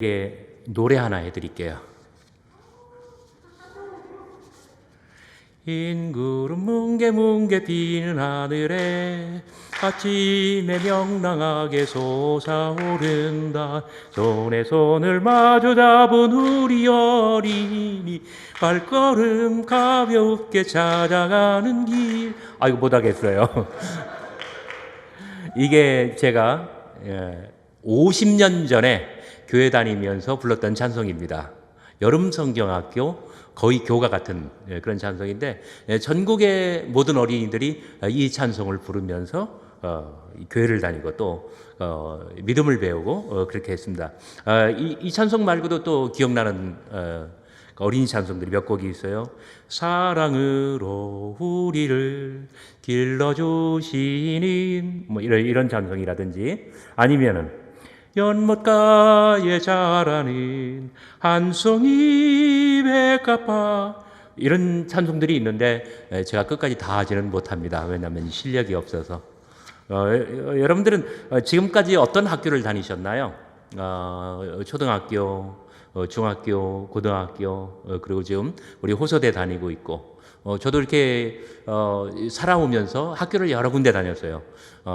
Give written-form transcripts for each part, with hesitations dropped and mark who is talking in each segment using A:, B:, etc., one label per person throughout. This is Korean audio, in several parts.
A: 노래 하나 해드릴게요. 흰 구름 뭉게뭉게 비는 하늘에 아침에 명랑하게 솟아오른다. 손에 손을 마주 잡은 우리 어린이 발걸음 가볍게 찾아가는 길. 이거 못하겠어요. 이게 제가 50년 전에 교회 다니면서 불렀던 찬송입니다. 여름성경학교 거의 교가 같은 그런 찬송인데, 전국의 모든 어린이들이 이 찬송을 부르면서 교회를 다니고 또 믿음을 배우고 그렇게 했습니다. 이 찬송 말고도 또 기억나는 어린이 찬송들이 몇 곡이 있어요. 사랑으로 우리를 길러주시는 뭐 이런 찬송이라든지, 아니면은 연못가에 자라는 한 송이 백합화, 이런 찬송들이 있는데 제가 끝까지 다 하지는 못합니다. 왜냐하면 실력이 없어서. 여러분들은 지금까지 어떤 학교를 다니셨나요? 초등학교, 중학교, 고등학교, 그리고 지금 우리 호서대 다니고 있고, 저도 이렇게 살아오면서 학교를 여러 군데 다녔어요.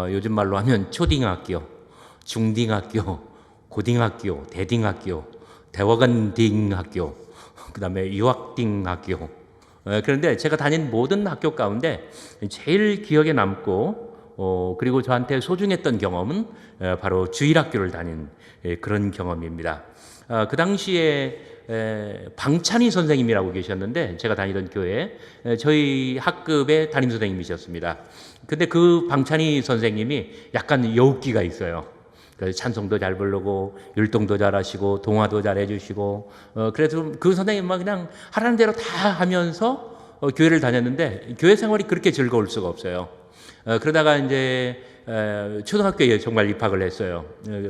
A: 요즘 말로 하면 초딩학교, 중딩학교, 고딩학교, 대딩학교, 대학원딩학교, 그 다음에 유학딩학교. 그런데 제가 다닌 모든 학교 가운데 제일 기억에 남고 그리고 저한테 소중했던 경험은 바로 주일학교를 다닌 그런 경험입니다. 그 당시에 방찬희 선생님이라고 계셨는데, 제가 다니던 교회 저희 학급의 담임 선생님이셨습니다. 근데 그 방찬희 선생님이 약간 여웃기가 있어요. 찬송도 잘 부르고 율동도 잘하시고 동화도 잘해주시고, 그래서 그 선생님만 그냥 하라는 대로 다 하면서 교회를 다녔는데, 교회 생활이 그렇게 즐거울 수가 없어요. 그러다가 이제 초등학교에 정말 입학을 했어요.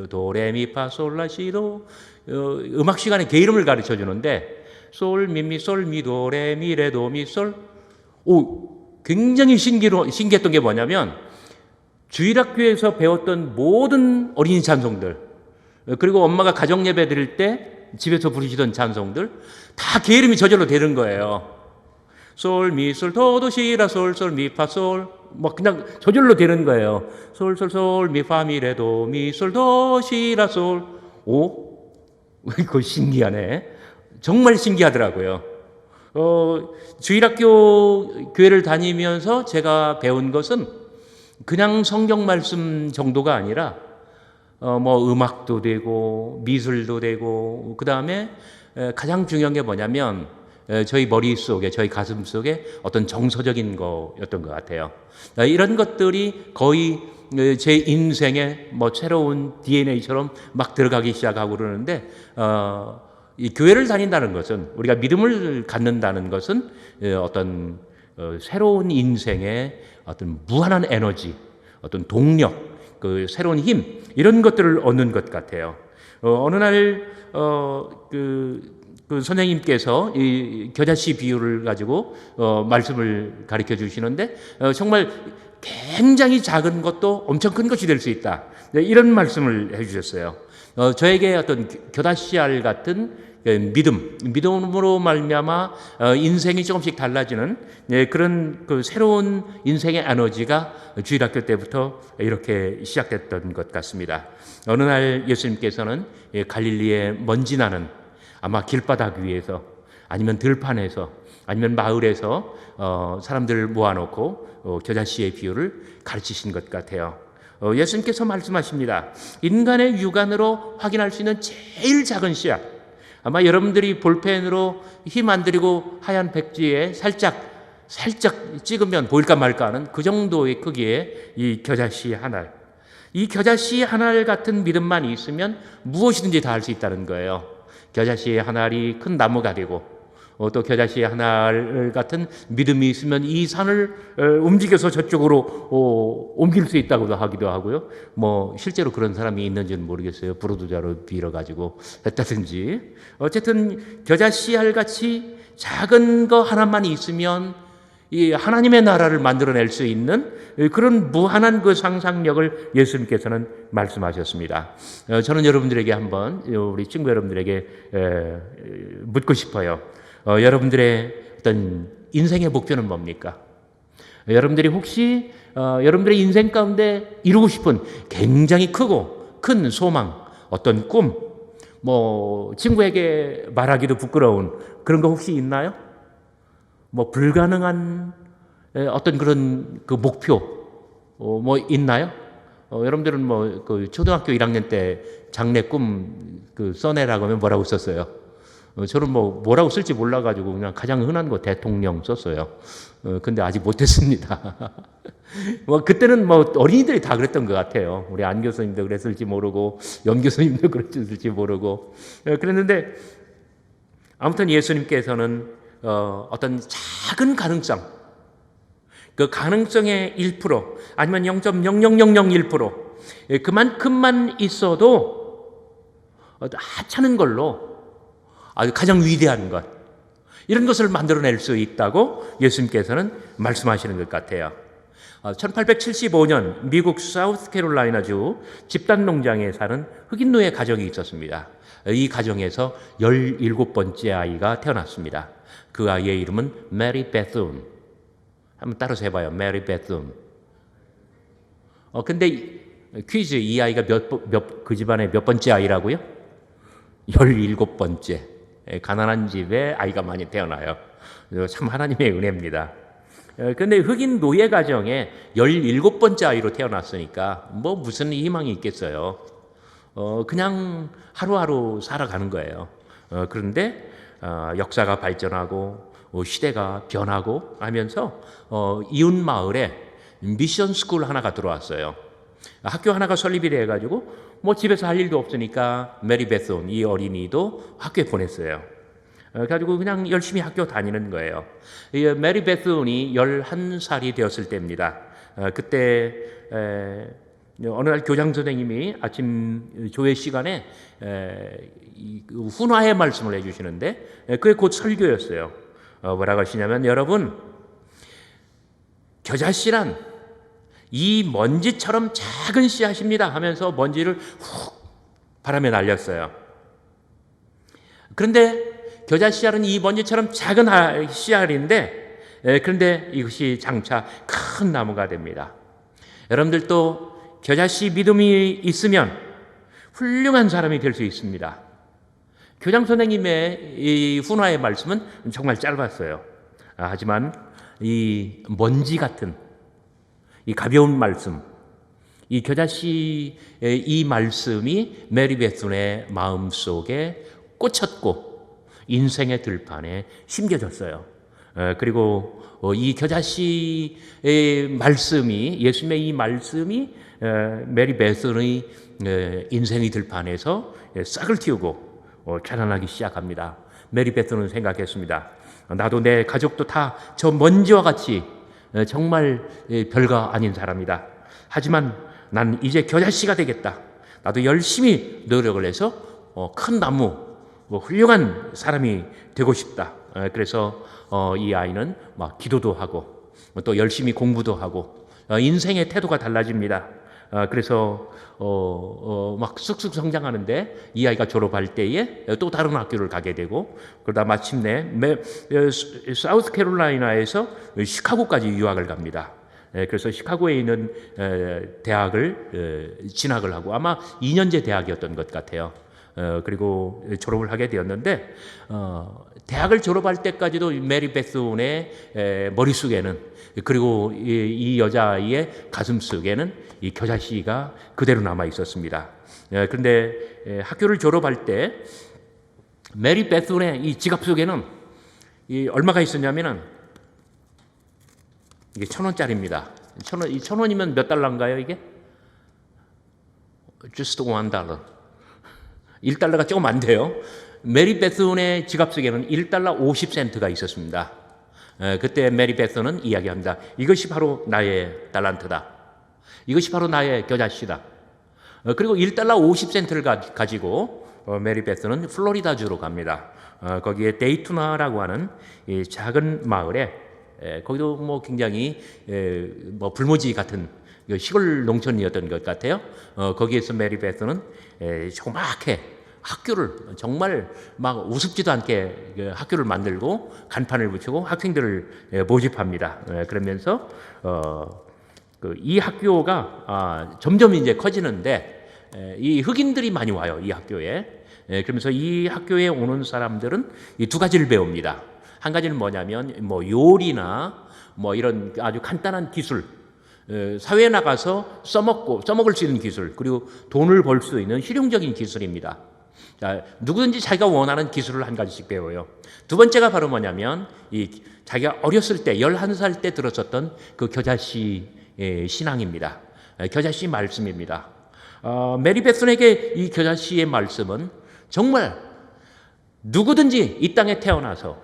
A: 도레미파솔라시도 음악 시간에 개 이름을 가르쳐 주는데, 솔미미 솔미도 레미 레도미 솔. 굉장히 신기했던 게 뭐냐면, 주일학교에서 배웠던 모든 어린이 찬송들, 그리고 엄마가 가정 예배 드릴 때 집에서 부르시던 찬송들 다 개 이름이 저절로 되는 거예요. 솔, 미, 솔, 도도, 시라, 솔, 솔, 미, 파, 솔. 막 그냥 저절로 되는 거예요. 솔, 솔, 솔, 미, 파, 미, 레, 도, 미, 솔, 도, 시라, 솔. 이거 신기하네. 정말 신기하더라고요. 주일학교 교회를 다니면서 제가 배운 것은 그냥 성경 말씀 정도가 아니라 뭐 음악도 되고 미술도 되고, 그 다음에 가장 중요한 게 뭐냐면 저희 머릿속에, 저희 가슴 속에 어떤 정서적인 거였던 것 같아요. 이런 것들이 거의 제 인생에 뭐 새로운 DNA처럼 막 들어가기 시작하고 그러는데, 이 교회를 다닌다는 것은, 우리가 믿음을 갖는다는 것은 어떤 새로운 인생의 어떤 무한한 에너지, 어떤 동력, 그 새로운 힘, 이런 것들을 얻는 것 같아요. 어느 날 그 선생님께서 이 겨자씨 비유를 가지고 말씀을 가르쳐 주시는데, 정말 굉장히 작은 것도 엄청 큰 것이 될 수 있다, 이런 말씀을 해주셨어요. 저에게 어떤 겨자씨알 같은 믿음으로 말미암아 인생이 조금씩 달라지는 그런 그 새로운 인생의 에너지가 주일학교 때부터 이렇게 시작됐던 것 같습니다. 어느 날 예수님께서는 갈릴리의 먼지 나는 아마 길바닥 위에서, 아니면 들판에서, 아니면 마을에서 사람들을 모아놓고 겨자씨의 비유를 가르치신 것 같아요. 예수님께서 말씀하십니다. 인간의 육안으로 확인할 수 있는 제일 작은 씨앗, 아마 여러분들이 볼펜으로 힘 안 들이고 하얀 백지에 살짝 찍으면 보일까 말까 하는 그 정도의 크기의 이 겨자씨 한 알. 이 겨자씨 한 알 같은 믿음만 있으면 무엇이든지 다 할 수 있다는 거예요. 겨자씨 한 알이 큰 나무가 되고, 또 겨자씨 한 알 같은 믿음이 있으면 이 산을 움직여서 저쪽으로 옮길 수 있다고도 하기도 하고요. 뭐 실제로 그런 사람이 있는지는 모르겠어요. 부르두자로 빌어가지고 했다든지. 어쨌든 겨자씨 알같이 작은 거 하나만 있으면 이 하나님의 나라를 만들어낼 수 있는 그런 무한한 그 상상력을 예수님께서는 말씀하셨습니다. 저는 여러분들에게 한번 우리 친구 여러분들에게 묻고 싶어요. 여러분들의 어떤 인생의 목표는 뭡니까? 여러분들이 혹시 여러분들의 인생 가운데 이루고 싶은 굉장히 크고 큰 소망, 어떤 꿈, 뭐 친구에게 말하기도 부끄러운 그런 거 혹시 있나요? 뭐 불가능한 어떤 그런 그 목표 뭐 있나요? 여러분들은 뭐 그 초등학교 1학년 때 장래 꿈 그 써내라고 하면 뭐라고 썼어요? 저는 뭐라고 쓸지 몰라가지고 그냥 가장 흔한 거 대통령 썼어요. 근데 아직 못했습니다. 뭐 그때는 뭐 어린이들이 다 그랬던 것 같아요. 우리 안 교수님도 그랬을지 모르고 염 교수님도 그랬을지 모르고 그랬는데 아무튼 예수님께서는 어떤 작은 가능성, 그 가능성의 1% 아니면 0.00001% 그만큼만 있어도 하찮은 걸로 아주 가장 위대한 것 이런 것을 만들어낼 수 있다고 예수님께서는 말씀하시는 것 같아요. 1875년 미국 사우스캐롤라이나주 집단 농장에 사는 흑인 노예 가정이 있었습니다. 이 가정에서 17번째 아이가 태어났습니다. 그 아이의 이름은 메리 베순. 한번 따라서 해봐요. 메리 베순. 근데 퀴즈, 이 아이가 그 집안의 몇 번째 아이라고요? 17번째. 가난한 집에 아이가 많이 태어나요. 참 하나님의 은혜입니다. 근데 흑인 노예 가정에 17번째 아이로 태어났으니까 뭐 무슨 희망이 있겠어요. 그냥 하루하루 살아가는 거예요. 그런데 역사가 발전하고 시대가 변하고 하면서 이웃 마을에 미션 스쿨 하나가 들어왔어요. 학교 하나가 설립이 돼가지고 뭐 집에서 할 일도 없으니까 메리 베손 이 어린이도 학교에 보냈어요. 그래가지고 그냥 열심히 학교 다니는 거예요. 메리 베손이 11살이 되었을 때입니다. 그때 어느 날 교장 선생님이 아침 조회 시간에 훈화의 말씀을 해주시는데 그게 곧 설교였어요. 뭐라고 하시냐면 여러분 겨자씨란 이 먼지처럼 작은 씨앗입니다 하면서 먼지를 훅 바람에 날렸어요. 그런데 겨자씨알은 이 먼지처럼 작은 씨알인데 그런데 이것이 장차 큰 나무가 됩니다. 여러분들도 겨자씨 믿음이 있으면 훌륭한 사람이 될 수 있습니다. 교장 선생님의 이 훈화의 말씀은 정말 짧았어요. 하지만 이 먼지 같은 이 가벼운 말씀, 이 겨자씨의 이 말씀이 메리 베순의 마음속에 꽂혔고 인생의 들판에 심겨졌어요. 그리고 이 겨자씨의 말씀이 예수님의 이 말씀이 메리 베순의 인생의 들판에서 싹을 틔우고 자라나기 시작합니다. 메리 베순은 생각했습니다. 나도 내 가족도 다 저 먼지와 같이 정말 별거 아닌 사람이다. 하지만 난 이제 겨자씨가 되겠다. 나도 열심히 노력을 해서 큰 나무, 훌륭한 사람이 되고 싶다. 그래서 이 아이는 막 기도도 하고 또 열심히 공부도 하고 인생의 태도가 달라집니다. 그래서 막 쑥쑥 성장하는데 이 아이가 졸업할 때에 또 다른 학교를 가게 되고 그러다 마침내 사우스캐롤라이나에서 시카고까지 유학을 갑니다. 그래서 시카고에 있는 대학을 진학을 하고 아마 2년제 대학이었던 것 같아요. 그리고 졸업을 하게 되었는데 대학을 졸업할 때까지도 메리 베순의 머릿속에는 그리고 이 여자아이의 가슴속에는 이 겨자씨가 그대로 남아 있었습니다. 그런데 학교를 졸업할 때 메리 베순의 이 지갑 속에는 이 얼마가 있었냐면은 이게 1,000원짜리입니다. 1,000원이면 몇 달러인가요, 이게? Just $1. 1달러가 조금 안 돼요. 메리 베순의 지갑 속에는 1달러 50센트가 있었습니다. 그때 메리 베순은 이야기합니다. 이것이 바로 나의 달란트다. 이것이 바로 나의 겨자씨다. 그리고 1달러 50센트를 가지고 메리 베순은 플로리다주로 갑니다. 거기에 데이투나라고 하는 이 작은 마을에 거기도 뭐 굉장히 뭐 불모지 같은 시골 농촌이었던 것 같아요. 거기에서 메리 베스는 조그맣게 학교를 정말 막 우습지도 않게 학교를 만들고 간판을 붙이고 학생들을 모집합니다. 그러면서 이 학교가 점점 이제 커지는데 이 흑인들이 많이 와요, 이 학교에. 그러면서 이 학교에 오는 사람들은 이 두 가지를 배웁니다. 한 가지는 뭐냐면 뭐 요리나 뭐 이런 아주 간단한 기술, 사회에 나가서 써먹을 수 있는 기술, 그리고 돈을 벌 수 있는 실용적인 기술입니다. 자, 누구든지 자기가 원하는 기술을 한 가지씩 배워요. 두 번째가 바로 뭐냐면 자기가 어렸을 때 11살 때 들었었던 그 겨자씨 신앙입니다. 겨자씨 말씀입니다. 메리 베슨에게 이 겨자씨의 말씀은 정말 누구든지 이 땅에 태어나서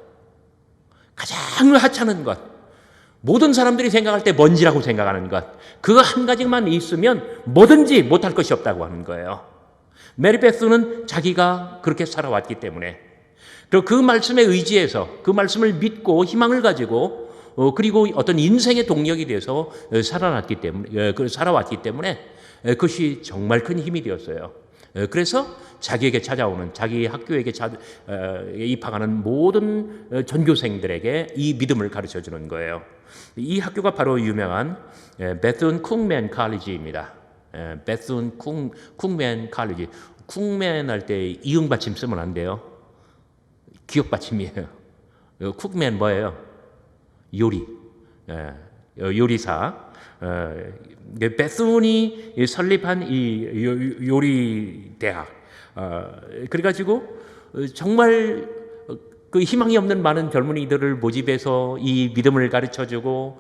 A: 가장 하찮은 것, 모든 사람들이 생각할 때 먼지라고 생각하는 것, 그거 한 가지만 있으면 뭐든지 못할 것이 없다고 하는 거예요. 메리 베슨은 자기가 그렇게 살아왔기 때문에, 그리고 그 말씀에 의지해서 그 말씀을 믿고 희망을 가지고 그리고 어떤 인생의 동력이 돼서 살아왔기 때문에 그것이 정말 큰 힘이 되었어요. 그래서 자기에게 찾아오는, 자기 학교에게 입학하는 모든 전교생들에게 이 믿음을 가르쳐 주는 거예요. 이 학교가 바로 유명한 베순 쿵맨 칼리지입니다. 베순 쿵맨 칼리지. 쿵맨 할 때 이응 받침 쓰면 안 돼요. 기억 받침이에요. 쿡맨 뭐예요? 요리. 요리사. 베순이 설립한 이 요리 대학. 그래가지고 정말 그 희망이 없는 많은 젊은이들을 모집해서 이 믿음을 가르쳐주고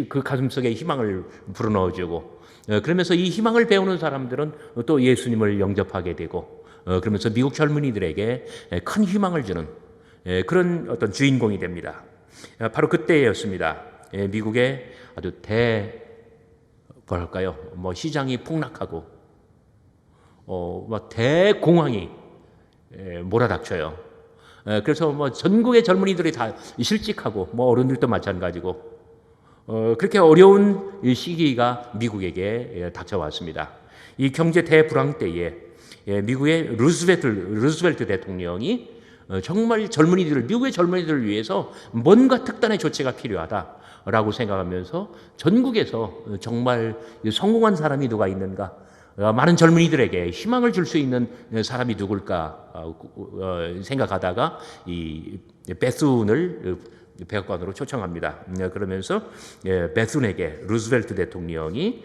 A: 그 가슴속에 희망을 불어넣어주고, 그러면서 이 희망을 배우는 사람들은 또 예수님을 영접하게 되고, 그러면서 미국 젊은이들에게 큰 희망을 주는 그런 어떤 주인공이 됩니다. 바로 그때였습니다. 미국의 아주 뭐랄까요? 뭐 시장이 폭락하고, 막 대공황이 몰아닥쳐요. 그래서 뭐 전국의 젊은이들이 다 실직하고, 뭐 어른들도 마찬가지고, 그렇게 어려운 시기가 미국에게 닥쳐왔습니다. 이 경제 대불황 때에 미국의 루스벨트 대통령이 정말 미국의 젊은이들을 위해서 뭔가 특단의 조치가 필요하다라고 생각하면서 전국에서 정말 성공한 사람이 누가 있는가, 많은 젊은이들에게 희망을 줄 수 있는 사람이 누굴까 생각하다가 이 베순을 백악관으로 초청합니다. 그러면서 베순에게 루스벨트 대통령이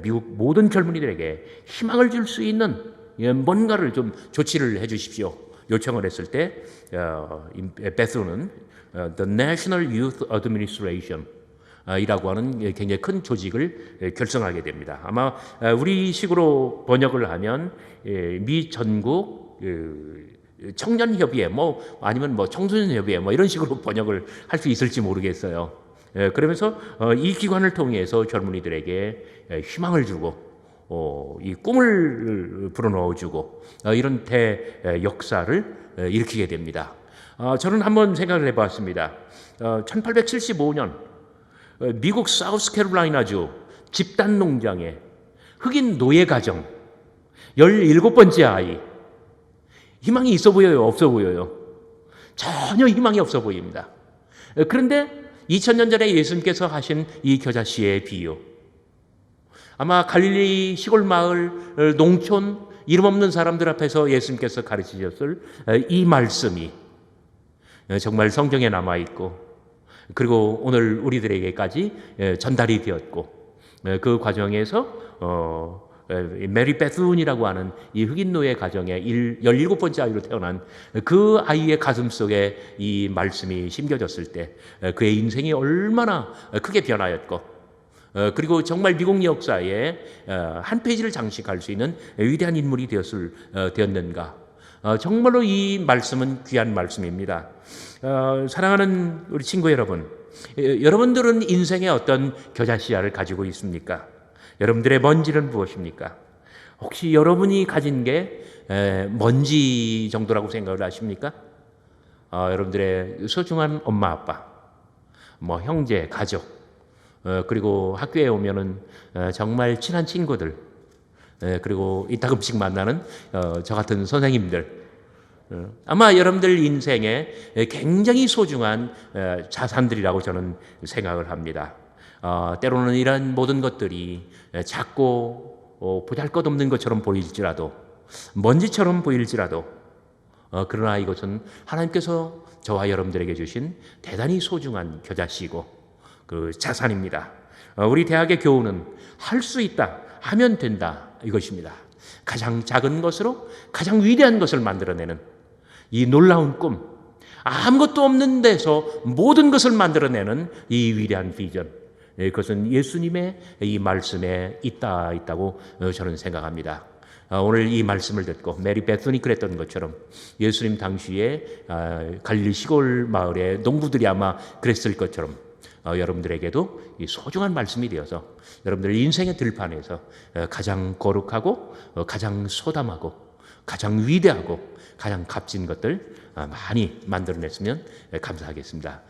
A: 미국 모든 젊은이들에게 희망을 줄 수 있는 뭔가를 좀 조치를 해 주십시오 요청을 했을 때, 베순은 The National Youth Administration 이라고 하는 굉장히 큰 조직을 결성하게 됩니다. 아마 우리식으로 번역을 하면 미 전국 청년협의회 아니면 청소년협의회 이런 식으로 번역을 할 수 있을지 모르겠어요. 그러면서 이 기관을 통해서 젊은이들에게 희망을 주고 이 꿈을 불어넣어주고 이런 역사를 일으키게 됩니다. 저는 한번 생각을 해봤습니다. 1875년 미국 사우스캐롤라이나주 집단 농장에 흑인 노예 가정 17번째 아이, 희망이 있어 보여요? 없어 보여요? 전혀 희망이 없어 보입니다. 그런데 2000년 전에 예수님께서 하신 이 겨자씨의 비유, 아마 갈릴리 시골 마을 농촌 이름 없는 사람들 앞에서 예수님께서 가르치셨을 이 말씀이 정말 성경에 남아있고, 그리고 오늘 우리들에게까지 전달이 되었고, 그 과정에서 메리 베순이라고 하는 이 흑인 노예 가정의 17번째 아이로 태어난 그 아이의 가슴 속에 이 말씀이 심겨졌을 때 그의 인생이 얼마나 크게 변하였고, 그리고 정말 미국 역사에 한 페이지를 장식할 수 있는 위대한 인물이 되었는가. 정말로 이 말씀은 귀한 말씀입니다. 사랑하는 우리 친구 여러분, 여러분들은 인생에 어떤 겨자씨알을 가지고 있습니까? 여러분들의 먼지는 무엇입니까? 혹시 여러분이 가진 게 먼지 정도라고 생각을 하십니까? 여러분들의 소중한 엄마 아빠, 뭐 형제, 가족, 그리고 학교에 오면은 정말 친한 친구들, 그리고 이따금씩 만나는 저 같은 선생님들, 아마 여러분들 인생에 굉장히 소중한 자산들이라고 저는 생각을 합니다. 때로는 이런 모든 것들이 작고 보잘것없는 것처럼 보일지라도, 먼지처럼 보일지라도, 그러나 이것은 하나님께서 저와 여러분들에게 주신 대단히 소중한 겨자씨고 그 자산입니다. 우리 대학의 교훈은 할 수 있다, 하면 된다, 이것입니다. 가장 작은 것으로 가장 위대한 것을 만들어내는 이 놀라운 꿈, 아무것도 없는 데서 모든 것을 만들어내는 이 위대한 비전, 그것은 예수님의 이 말씀에 있다고 저는 생각합니다. 오늘 이 말씀을 듣고 메리 베스니 그랬던 것처럼 예수님 당시에 갈릴리 시골 마을의 농부들이 아마 그랬을 것처럼 여러분들에게도 이 소중한 말씀이 되어서 여러분들 인생의 들판에서 가장 거룩하고 가장 소담하고 가장 위대하고 가장 값진 것들 많이 만들어냈으면 감사하겠습니다.